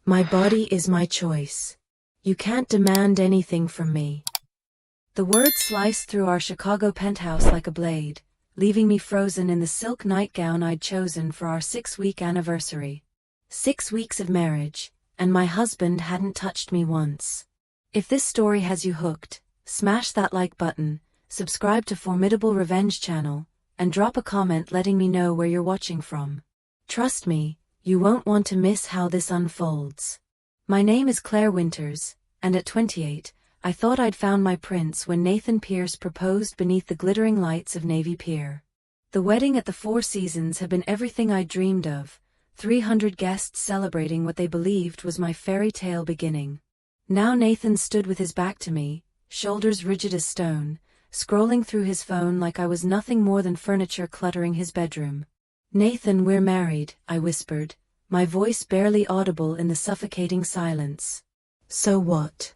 My body is my choice. You can't demand anything from me. The words sliced through our Chicago penthouse like a blade, leaving me frozen in the silk nightgown I'd chosen for our 6-week anniversary. 6 weeks of marriage, and my husband hadn't touched me once. If this story has you hooked, smash that like button, subscribe to Formidable Revenge channel, and drop a comment letting me know where you're watching from. Trust me, you won't want to miss how this unfolds. My name is Claire Winters, and at 28, I thought I'd found my prince when Nathan Pierce proposed beneath the glittering lights of Navy Pier. The wedding at the Four Seasons had been everything I dreamed of, 300 guests celebrating what they believed was my fairy tale beginning. Now Nathan stood with his back to me, shoulders rigid as stone, scrolling through his phone like I was nothing more than furniture cluttering his bedroom. "Nathan, we're married," I whispered, my voice barely audible in the suffocating silence. "So what?"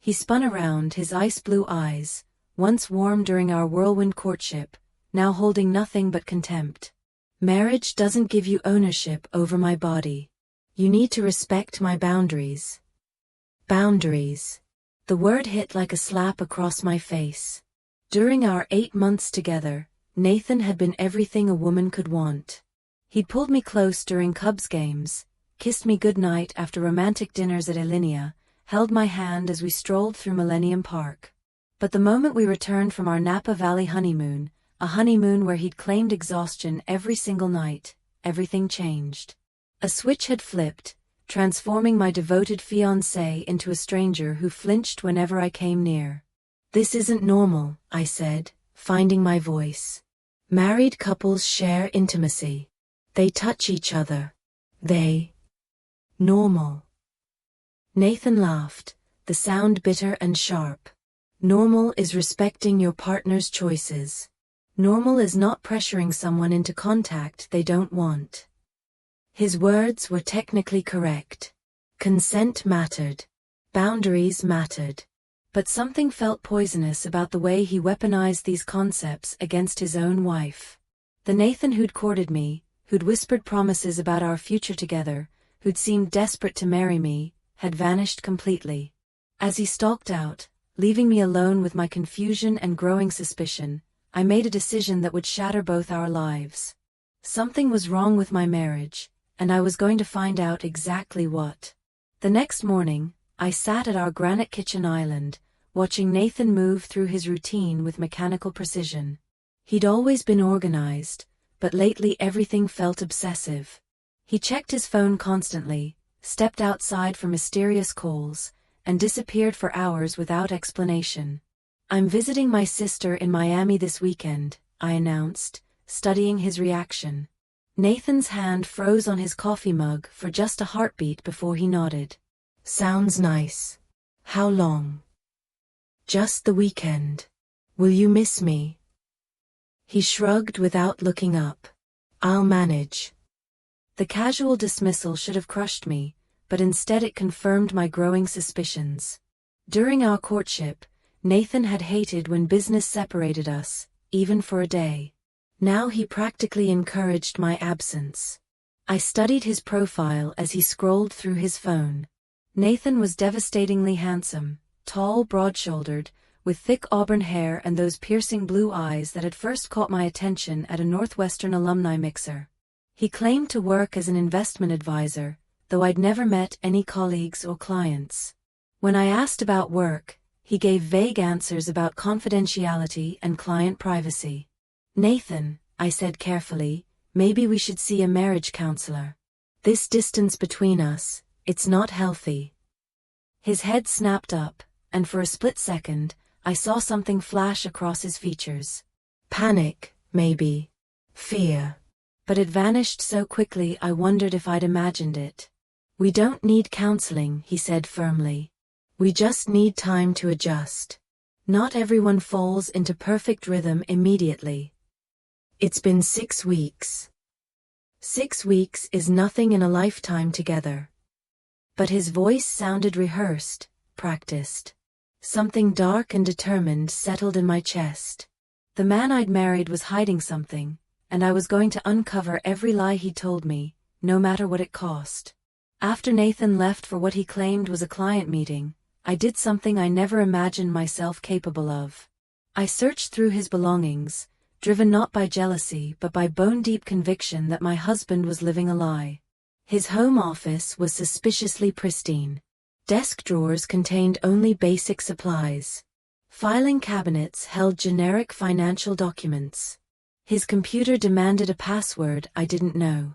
He spun around, his ice-blue eyes, once warm during our whirlwind courtship, now holding nothing but contempt. "Marriage doesn't give you ownership over my body. You need to respect my boundaries." Boundaries. The word hit like a slap across my face. During our 8 months together, Nathan had been everything a woman could want. He'd pulled me close during Cubs games, kissed me goodnight after romantic dinners at Alinea, held my hand as we strolled through Millennium Park. But the moment we returned from our Napa Valley honeymoon, a honeymoon where he'd claimed exhaustion every single night, everything changed. A switch had flipped, transforming my devoted fiancé into a stranger who flinched whenever I came near. "This isn't normal," I said, finding my voice. "Married couples share intimacy. They touch each other. Normal." Nathan laughed, the sound bitter and sharp. "Normal is respecting your partner's choices. Normal is not pressuring someone into contact they don't want." His words were technically correct. Consent mattered. Boundaries mattered. But something felt poisonous about the way he weaponized these concepts against his own wife. The Nathan who'd courted me, who'd whispered promises about our future together, who'd seemed desperate to marry me, had vanished completely. As he stalked out, leaving me alone with my confusion and growing suspicion, I made a decision that would shatter both our lives. Something was wrong with my marriage, and I was going to find out exactly what. The next morning, I sat at our granite kitchen island, watching Nathan move through his routine with mechanical precision. He'd always been organized, but lately everything felt obsessive. He checked his phone constantly, stepped outside for mysterious calls, and disappeared for hours without explanation. "I'm visiting my sister in Miami this weekend," I announced, studying his reaction. Nathan's hand froze on his coffee mug for just a heartbeat before he nodded. "Sounds nice. How long?" "Just the weekend. Will you miss me?" He shrugged without looking up. "I'll manage." The casual dismissal should have crushed me, but instead it confirmed my growing suspicions. During our courtship, Nathan had hated when business separated us, even for a day. Now he practically encouraged my absence. I studied his profile as he scrolled through his phone. Nathan was devastatingly handsome, tall, broad-shouldered, with thick auburn hair and those piercing blue eyes that had first caught my attention at a Northwestern alumni mixer. He claimed to work as an investment advisor, though I'd never met any colleagues or clients. When I asked about work, he gave vague answers about confidentiality and client privacy. "Nathan," I said carefully, "maybe we should see a marriage counselor. This distance between us, it's not healthy." His head snapped up, and for a split second, I saw something flash across his features. Panic, maybe. Fear. But it vanished so quickly I wondered if I'd imagined it. "We don't need counseling," he said firmly. "We just need time to adjust. Not everyone falls into perfect rhythm immediately. It's been 6 weeks. 6 weeks is nothing in a lifetime together." But his voice sounded rehearsed, practiced. Something dark and determined settled in my chest. The man I'd married was hiding something, and I was going to uncover every lie he told me, no matter what it cost. After Nathan left for what he claimed was a client meeting, I did something I never imagined myself capable of. I searched through his belongings, driven not by jealousy but by bone-deep conviction that my husband was living a lie. His home office was suspiciously pristine. Desk drawers contained only basic supplies. Filing cabinets held generic financial documents. His computer demanded a password I didn't know.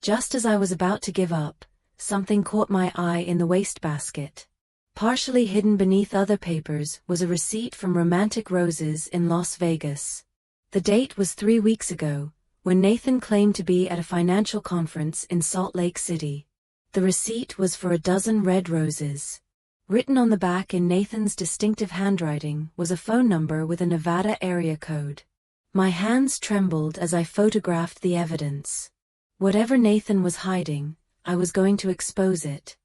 Just as I was about to give up, something caught my eye in the wastebasket. Partially hidden beneath other papers was a receipt from Romantic Roses in Las Vegas. The date was 3 weeks ago, when Nathan claimed to be at a financial conference in Salt Lake City. The receipt was for a dozen red roses. Written on the back in Nathan's distinctive handwriting was a phone number with a Nevada area code. My hands trembled as I photographed the evidence. Whatever Nathan was hiding, I was going to expose it.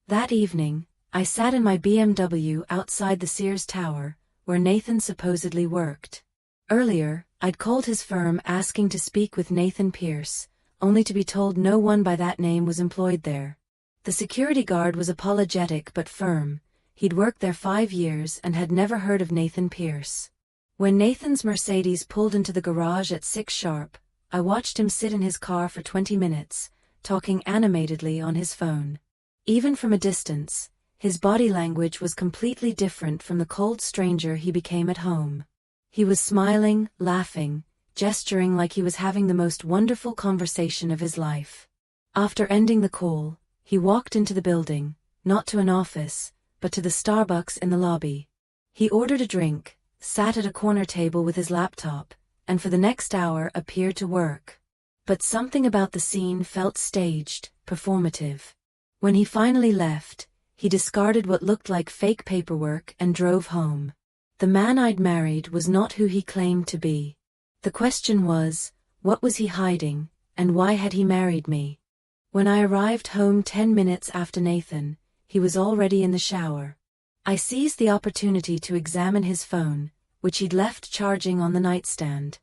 That evening, I sat in my BMW outside the Sears Tower, where Nathan supposedly worked. Earlier, I'd called his firm asking to speak with Nathan Pierce, only to be told no one by that name was employed there. The security guard was apologetic but firm. He'd worked there 5 years and had never heard of Nathan Pierce. When Nathan's Mercedes pulled into the garage at 6 sharp, I watched him sit in his car for 20 minutes, talking animatedly on his phone. Even from a distance, his body language was completely different from the cold stranger he became at home. He was smiling, laughing, gesturing like he was having the most wonderful conversation of his life. After ending the call, he walked into the building, not to an office, but to the Starbucks in the lobby. He ordered a drink, sat at a corner table with his laptop, and for the next hour appeared to work. But something about the scene felt staged, performative. When he finally left, he discarded what looked like fake paperwork and drove home. The man I'd married was not who he claimed to be. The question was, what was he hiding, and why had he married me? When I arrived home 10 minutes after Nathan, he was already in the shower. I seized the opportunity to examine his phone, which he'd left charging on the nightstand.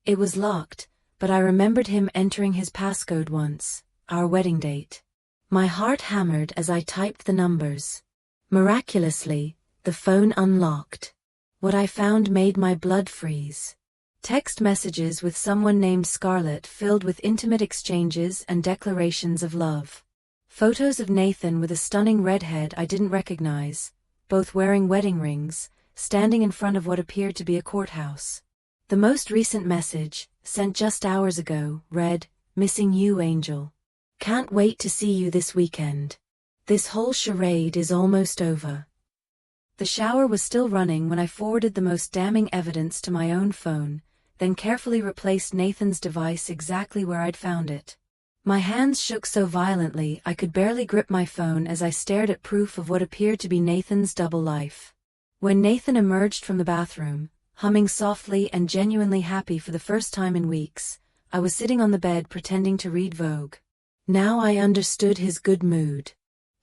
It was locked, but I remembered him entering his passcode once, our wedding date. My heart hammered as I typed the numbers. Miraculously, the phone unlocked. What I found made my blood freeze. Text messages with someone named Scarlett filled with intimate exchanges and declarations of love. Photos of Nathan with a stunning redhead I didn't recognize, both wearing wedding rings, standing in front of what appeared to be a courthouse. The most recent message, sent just hours ago, read, "Missing you, Angel. Can't wait to see you this weekend. This whole charade is almost over." The shower was still running when I forwarded the most damning evidence to my own phone, then carefully replaced Nathan's device exactly where I'd found it. My hands shook so violently I could barely grip my phone as I stared at proof of what appeared to be Nathan's double life. When Nathan emerged from the bathroom, humming softly and genuinely happy for the first time in weeks, I was sitting on the bed pretending to read Vogue. Now I understood his good mood.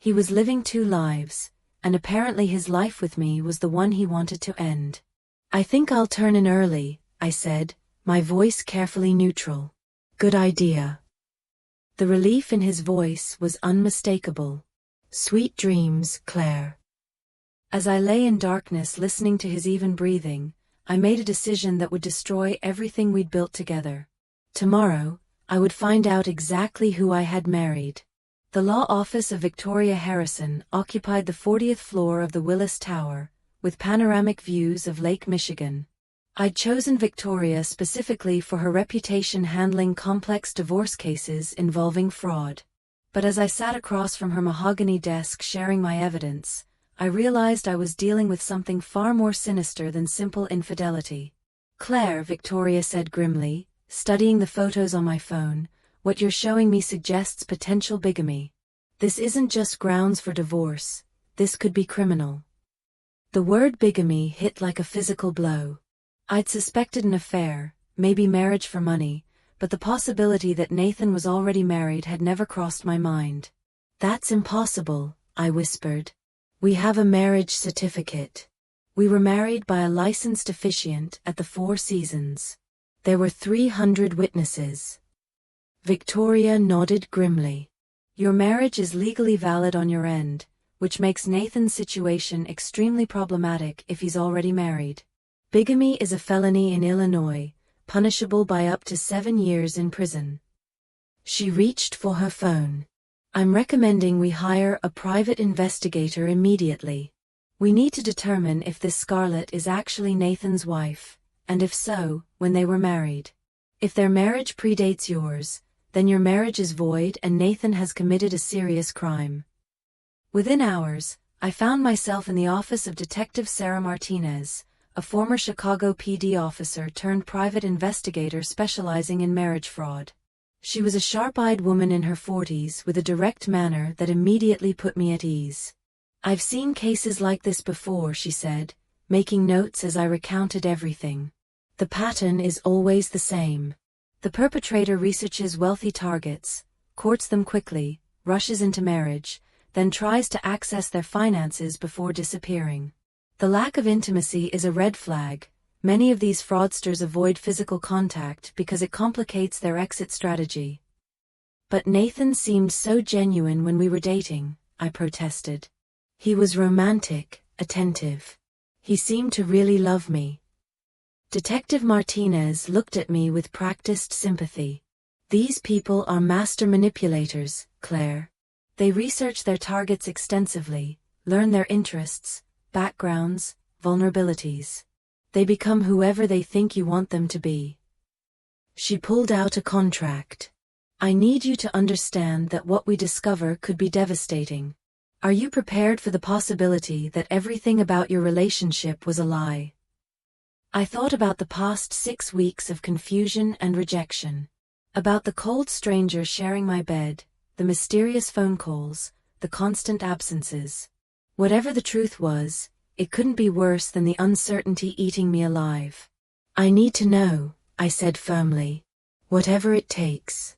He was living 2 lives, and apparently his life with me was the one he wanted to end. "I think I'll turn in early," I said, my voice carefully neutral. "Good idea." The relief in his voice was unmistakable. "Sweet dreams, Claire." As I lay in darkness listening to his even breathing, I made a decision that would destroy everything we'd built together. Tomorrow, I would find out exactly who I had married. The law office of Victoria Harrison occupied the 40th floor of the Willis Tower, with panoramic views of Lake Michigan. I'd chosen Victoria specifically for her reputation handling complex divorce cases involving fraud. But as I sat across from her mahogany desk sharing my evidence, I realized I was dealing with something far more sinister than simple infidelity. "Claire," Victoria said grimly, studying the photos on my phone, "what you're showing me suggests potential bigamy. This isn't just grounds for divorce, this could be criminal." The word bigamy hit like a physical blow. I'd suspected an affair, maybe marriage for money, but the possibility that Nathan was already married had never crossed my mind. "That's impossible," I whispered. "We have a marriage certificate. We were married by a licensed officiant at the Four Seasons. There were 300 witnesses." Victoria nodded grimly. Your marriage is legally valid on your end, which makes Nathan's situation extremely problematic if he's already married. Bigamy is a felony in Illinois, punishable by up to 7 years in prison. She reached for her phone. I'm recommending we hire a private investigator immediately. We need to determine if this Scarlett is actually Nathan's wife, and if so, when they were married. If their marriage predates yours, then your marriage is void and Nathan has committed a serious crime. Within hours, I found myself in the office of Detective Sarah Martinez, a former Chicago PD officer turned private investigator specializing in marriage fraud. She was a sharp-eyed woman in her 40s with a direct manner that immediately put me at ease. I've seen cases like this before, she said, making notes as I recounted everything. The pattern is always the same. The perpetrator researches wealthy targets, courts them quickly, rushes into marriage, then tries to access their finances before disappearing. The lack of intimacy is a red flag. Many of these fraudsters avoid physical contact because it complicates their exit strategy. But Nathan seemed so genuine when we were dating, I protested. He was romantic, attentive. He seemed to really love me. Detective Martinez looked at me with practiced sympathy. These people are master manipulators, Claire. They research their targets extensively, learn their interests, backgrounds, vulnerabilities. They become whoever they think you want them to be. She pulled out a contract. I need you to understand that what we discover could be devastating. Are you prepared for the possibility that everything about your relationship was a lie? I thought about the past 6 weeks of confusion and rejection. About the cold stranger sharing my bed, the mysterious phone calls, the constant absences. Whatever the truth was, it couldn't be worse than the uncertainty eating me alive. I need to know, I said firmly. Whatever it takes.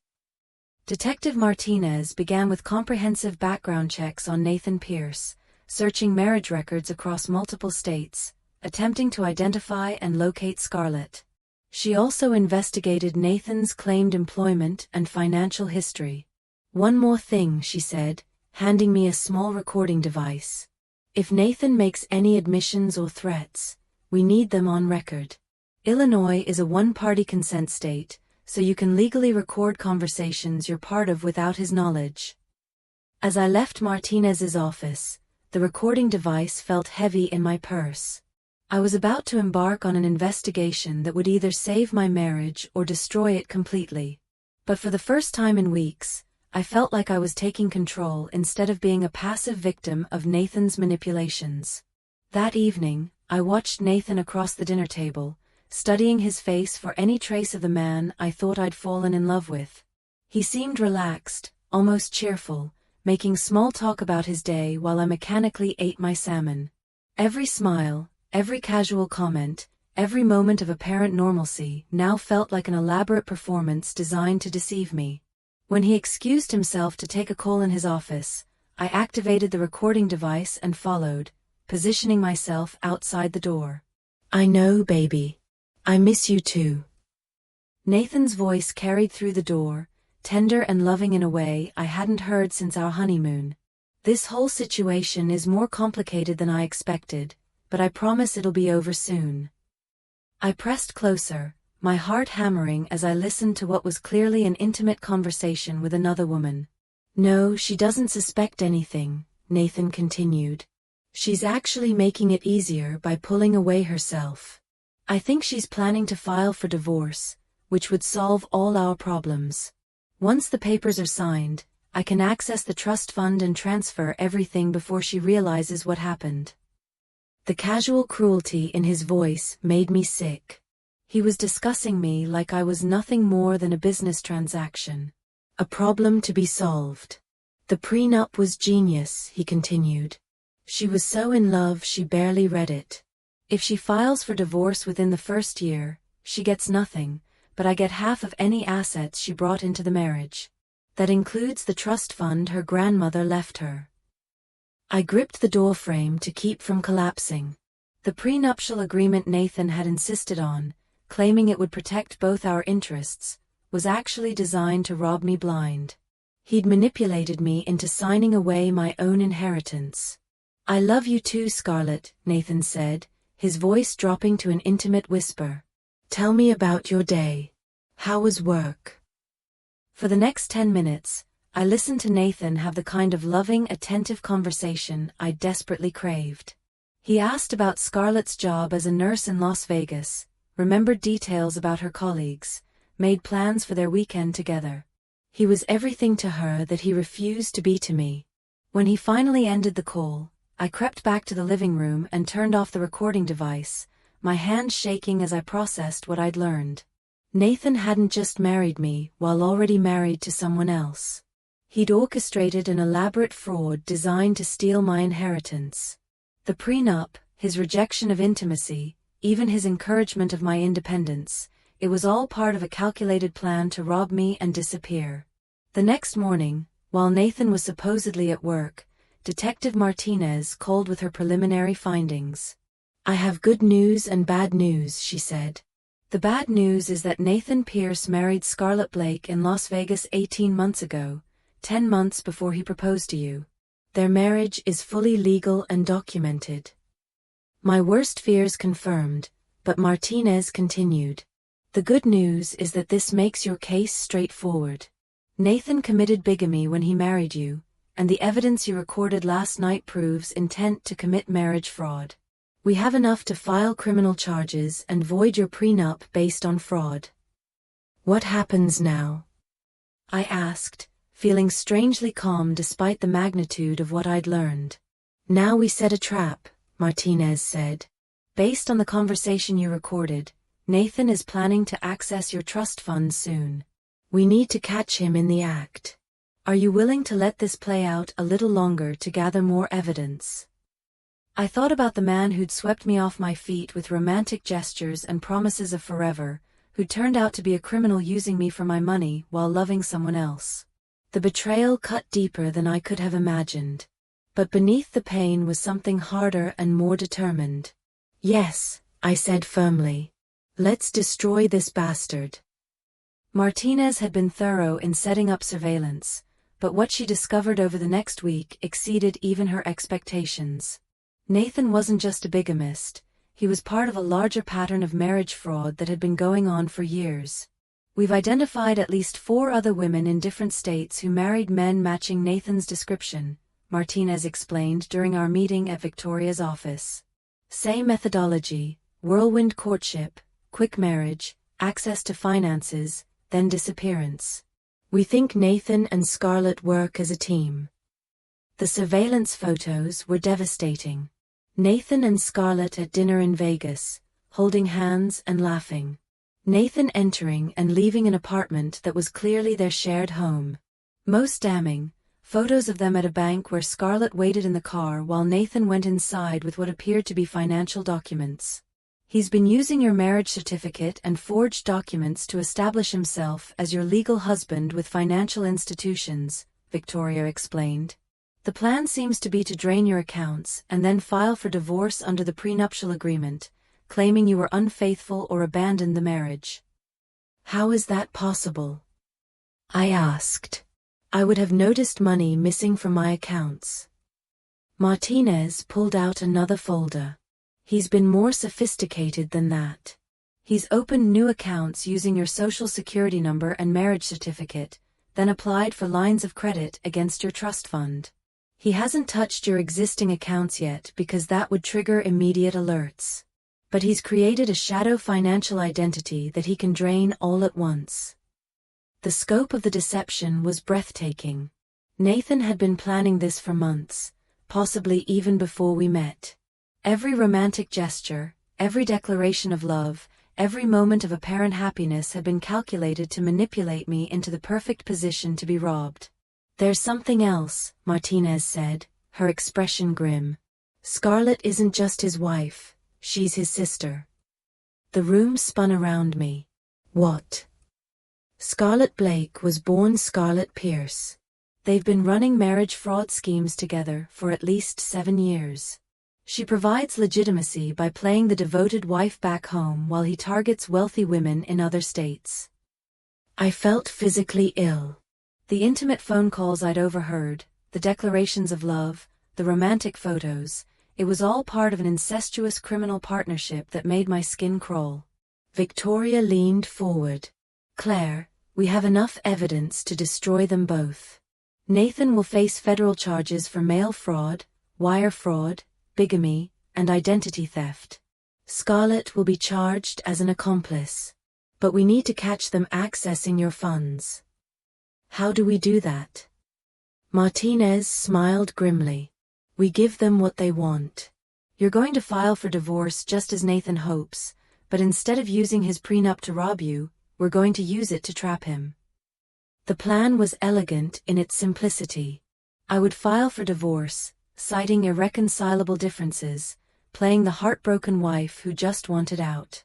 Detective Martinez began with comprehensive background checks on Nathan Pierce, searching marriage records across multiple states, attempting to identify and locate Scarlett. She also investigated Nathan's claimed employment and financial history. One more thing, she said, handing me a small recording device. If Nathan makes any admissions or threats, we need them on record. Illinois is a one-party consent state, so you can legally record conversations you're part of without his knowledge. As I left Martinez's office, the recording device felt heavy in my purse. I was about to embark on an investigation that would either save my marriage or destroy it completely. But for the first time in weeks, I felt like I was taking control instead of being a passive victim of Nathan's manipulations. That evening, I watched Nathan across the dinner table, studying his face for any trace of the man I thought I'd fallen in love with. He seemed relaxed, almost cheerful, making small talk about his day while I mechanically ate my salmon. Every smile, every casual comment, every moment of apparent normalcy now felt like an elaborate performance designed to deceive me. When he excused himself to take a call in his office, I activated the recording device and followed, positioning myself outside the door. I know, baby. I miss you too. Nathan's voice carried through the door, tender and loving in a way I hadn't heard since our honeymoon. This whole situation is more complicated than I expected, but I promise it'll be over soon. I pressed closer, my heart hammering as I listened to what was clearly an intimate conversation with another woman. No, she doesn't suspect anything, Nathan continued. She's actually making it easier by pulling away herself. I think she's planning to file for divorce, which would solve all our problems. Once the papers are signed, I can access the trust fund and transfer everything before she realizes what happened. The casual cruelty in his voice made me sick. He was discussing me like I was nothing more than a business transaction. A problem to be solved. The prenup was genius, he continued. She was so in love she barely read it. If she files for divorce within the first year, she gets nothing, but I get half of any assets she brought into the marriage. That includes the trust fund her grandmother left her. I gripped the doorframe to keep from collapsing. The prenuptial agreement Nathan had insisted on, claiming it would protect both our interests, was actually designed to rob me blind. He'd manipulated me into signing away my own inheritance. "I love you too, Scarlett," Nathan said, his voice dropping to an intimate whisper. "Tell me about your day. How was work?" For the next 10 minutes, I listened to Nathan have the kind of loving, attentive conversation I desperately craved. He asked about Scarlett's job as a nurse in Las Vegas, remembered details about her colleagues, made plans for their weekend together. He was everything to her that he refused to be to me. When he finally ended the call, I crept back to the living room and turned off the recording device, my hands shaking as I processed what I'd learned. Nathan hadn't just married me while already married to someone else. He'd orchestrated an elaborate fraud designed to steal my inheritance. The prenup, his rejection of intimacy, even his encouragement of my independence, it was all part of a calculated plan to rob me and disappear. The next morning, while Nathan was supposedly at work, Detective Martinez called with her preliminary findings. "I have good news and bad news," she said. "The bad news is that Nathan Pierce married Scarlett Blake in Las Vegas 18 months ago, 10 months before he proposed to you. Their marriage is fully legal and documented." My worst fears confirmed, but Martinez continued. "The good news is that this makes your case straightforward. Nathan committed bigamy when he married you, and the evidence you recorded last night proves intent to commit marriage fraud. We have enough to file criminal charges and void your prenup based on fraud." "What happens now?" I asked, feeling strangely calm despite the magnitude of what I'd learned. "Now we set a trap," Martinez said. "Based on the conversation you recorded, Nathan is planning to access your trust funds soon. We need to catch him in the act. Are you willing to let this play out a little longer to gather more evidence?" I thought about the man who'd swept me off my feet with romantic gestures and promises of forever, who turned out to be a criminal using me for my money while loving someone else. The betrayal cut deeper than I could have imagined. But beneath the pain was something harder and more determined. "Yes," I said firmly. "Let's destroy this bastard." Martinez had been thorough in setting up surveillance, but what she discovered over the next week exceeded even her expectations. Nathan wasn't just a bigamist, he was part of a larger pattern of marriage fraud that had been going on for years. "We've identified at least 4 other women in different states who married men matching Nathan's description," Martinez explained during our meeting at Victoria's office. "Same methodology, whirlwind courtship, quick marriage, access to finances, then disappearance. We think Nathan and Scarlett work as a team." The surveillance photos were devastating. Nathan and Scarlett at dinner in Vegas, holding hands and laughing. Nathan entering and leaving an apartment that was clearly their shared home. Most damning, photos of them at a bank where Scarlett waited in the car while Nathan went inside with what appeared to be financial documents. "He's been using your marriage certificate and forged documents to establish himself as your legal husband with financial institutions," Victoria explained. "The plan seems to be to drain your accounts and then file for divorce under the prenuptial agreement, claiming you were unfaithful or abandoned the marriage." "How is that possible?" I asked. "I would have noticed money missing from my accounts." Martinez pulled out another folder. "He's been more sophisticated than that. He's opened new accounts using your social security number and marriage certificate, then applied for lines of credit against your trust fund. He hasn't touched your existing accounts yet because that would trigger immediate alerts. But he's created a shadow financial identity that he can drain all at once." The scope of the deception was breathtaking. Nathan had been planning this for months, possibly even before we met. Every romantic gesture, every declaration of love, every moment of apparent happiness had been calculated to manipulate me into the perfect position to be robbed. "There's something else," Martinez said, her expression grim. "Scarlett isn't just his wife, she's his sister." The room spun around me. "What?" "Scarlett Blake was born Scarlett Pierce. They've been running marriage fraud schemes together for at least 7 years. She provides legitimacy by playing the devoted wife back home while he targets wealthy women in other states." I felt physically ill. The intimate phone calls I'd overheard, the declarations of love, the romantic photos, it was all part of an incestuous criminal partnership that made my skin crawl. Victoria leaned forward. Claire, we have enough evidence to destroy them both. Nathan will face federal charges for mail fraud, wire fraud, bigamy, and identity theft. Scarlett will be charged as an accomplice. But we need to catch them accessing your funds. How do we do that? Martinez smiled grimly. We give them what they want. You're going to file for divorce just as Nathan hopes, but instead of using his prenup to rob you, we're going to use it to trap him. The plan was elegant in its simplicity. I would file for divorce, citing irreconcilable differences, playing the heartbroken wife who just wanted out.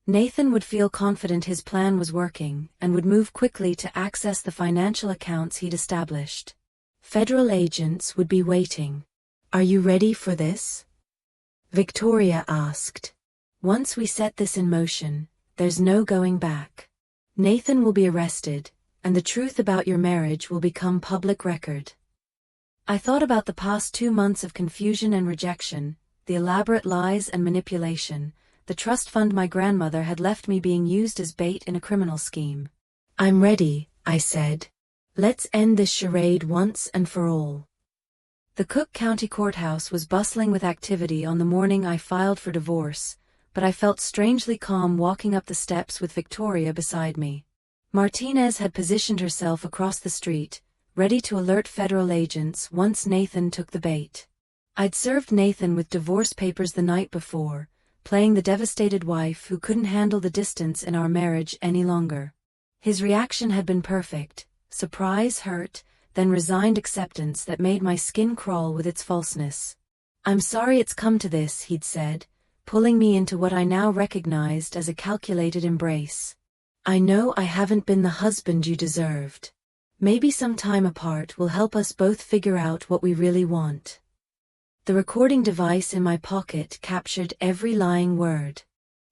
Nathan would feel confident his plan was working and would move quickly to access the financial accounts he'd established. Federal agents would be waiting. Are you ready for this? Victoria asked. Once we set this in motion, there's no going back. Nathan will be arrested, and the truth about your marriage will become public record. I thought about the past 2 months of confusion and rejection, the elaborate lies and manipulation, the trust fund my grandmother had left me being used as bait in a criminal scheme. I'm ready, I said. Let's end this charade once and for all. The Cook County Courthouse was bustling with activity on the morning I filed for divorce, but I felt strangely calm walking up the steps with Victoria beside me. Martinez had positioned herself across the street, ready to alert federal agents once Nathan took the bait. I'd served Nathan with divorce papers the night before, playing the devastated wife who couldn't handle the distance in our marriage any longer. His reaction had been perfect, surprise, hurt, then resigned acceptance that made my skin crawl with its falseness. I'm sorry it's come to this, he'd said, pulling me into what I now recognized as a calculated embrace. I know I haven't been the husband you deserved. Maybe some time apart will help us both figure out what we really want. The recording device in my pocket captured every lying word.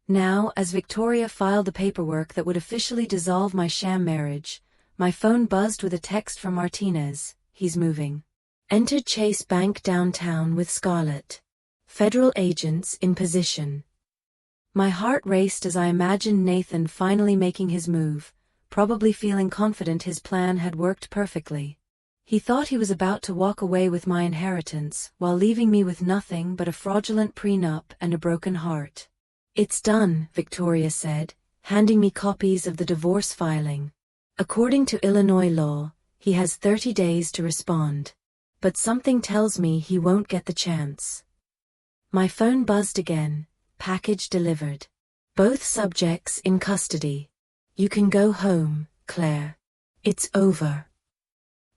Now, as Victoria filed the paperwork that would officially dissolve my sham marriage, my phone buzzed with a text from Martinez. He's moving. Entered Chase Bank downtown with Scarlett. Federal agents in position. My heart raced as I imagined Nathan finally making his move, probably feeling confident his plan had worked perfectly. He thought he was about to walk away with my inheritance while leaving me with nothing but a fraudulent prenup and a broken heart. It's done, Victoria said, handing me copies of the divorce filing. According to Illinois law, he has 30 days to respond. But something tells me he won't get the chance. My phone buzzed again. Package delivered. Both subjects in custody. You can go home, Claire. It's over.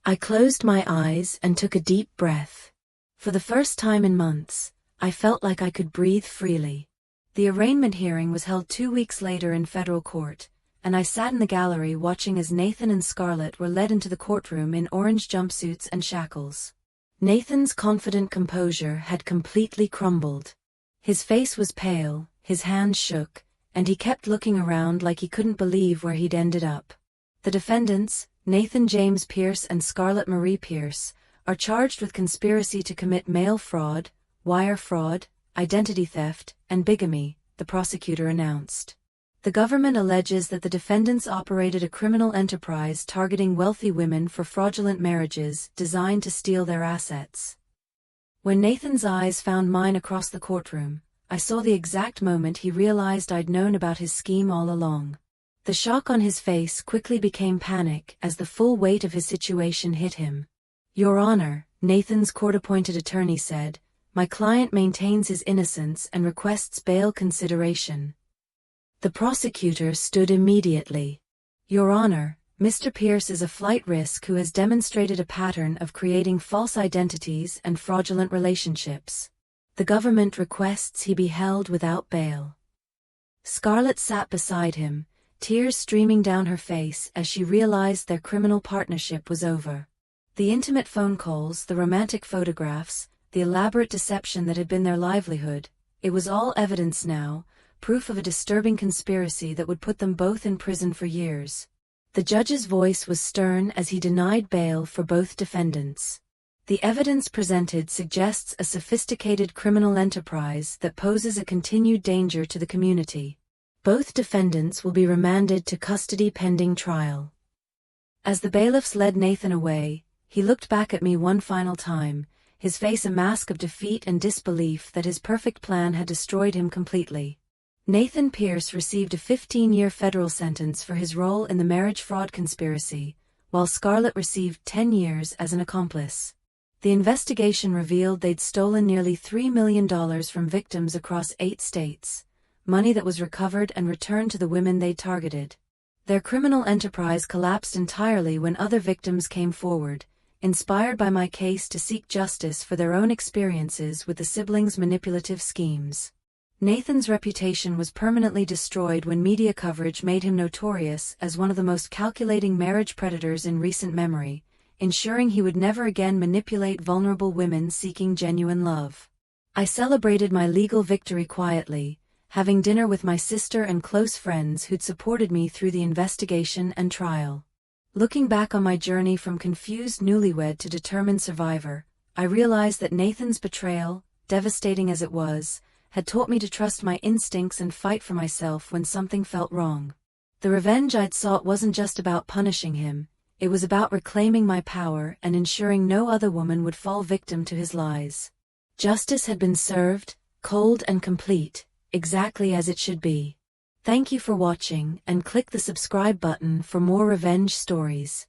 I closed my eyes and took a deep breath. For the first time in months, I felt like I could breathe freely. The arraignment hearing was held 2 weeks later in federal court, and I sat in the gallery watching as Nathan and Scarlett were led into the courtroom in orange jumpsuits and shackles. Nathan's confident composure had completely crumbled. His face was pale, his hands shook, and he kept looking around like he couldn't believe where he'd ended up. The defendants, Nathan James Pierce and Scarlett Marie Pierce, are charged with conspiracy to commit mail fraud, wire fraud, identity theft, and bigamy, the prosecutor announced. The government alleges that the defendants operated a criminal enterprise targeting wealthy women for fraudulent marriages designed to steal their assets. When Nathan's eyes found mine across the courtroom, I saw the exact moment he realized I'd known about his scheme all along. The shock on his face quickly became panic as the full weight of his situation hit him. Your Honor, Nathan's court-appointed attorney said, my client maintains his innocence and requests bail consideration. The prosecutor stood immediately. Your Honor, Mr. Pierce is a flight risk who has demonstrated a pattern of creating false identities and fraudulent relationships. The government requests he be held without bail. Scarlett sat beside him, tears streaming down her face as she realized their criminal partnership was over. The intimate phone calls, the romantic photographs, the elaborate deception that had been their livelihood, it was all evidence now, proof of a disturbing conspiracy that would put them both in prison for years. The judge's voice was stern as he denied bail for both defendants. The evidence presented suggests a sophisticated criminal enterprise that poses a continued danger to the community. Both defendants will be remanded to custody pending trial. As the bailiffs led Nathan away, he looked back at me one final time, his face a mask of defeat and disbelief that his perfect plan had destroyed him completely. Nathan Pierce received a 15-year federal sentence for his role in the marriage fraud conspiracy, while Scarlett received 10 years as an accomplice. The investigation revealed they'd stolen nearly $3 million from victims across 8 states, money that was recovered and returned to the women they'd targeted. Their criminal enterprise collapsed entirely when other victims came forward, inspired by my case to seek justice for their own experiences with the siblings' manipulative schemes. Nathan's reputation was permanently destroyed when media coverage made him notorious as one of the most calculating marriage predators in recent memory, ensuring he would never again manipulate vulnerable women seeking genuine love. I celebrated my legal victory quietly, having dinner with my sister and close friends who'd supported me through the investigation and trial. Looking back on my journey from confused newlywed to determined survivor, I realized that Nathan's betrayal, devastating as it was, had taught me to trust my instincts and fight for myself when something felt wrong. The revenge I'd sought wasn't just about punishing him, it was about reclaiming my power and ensuring no other woman would fall victim to his lies. Justice had been served, cold and complete, exactly as it should be. Thank you for watching, and click the subscribe button for more revenge stories.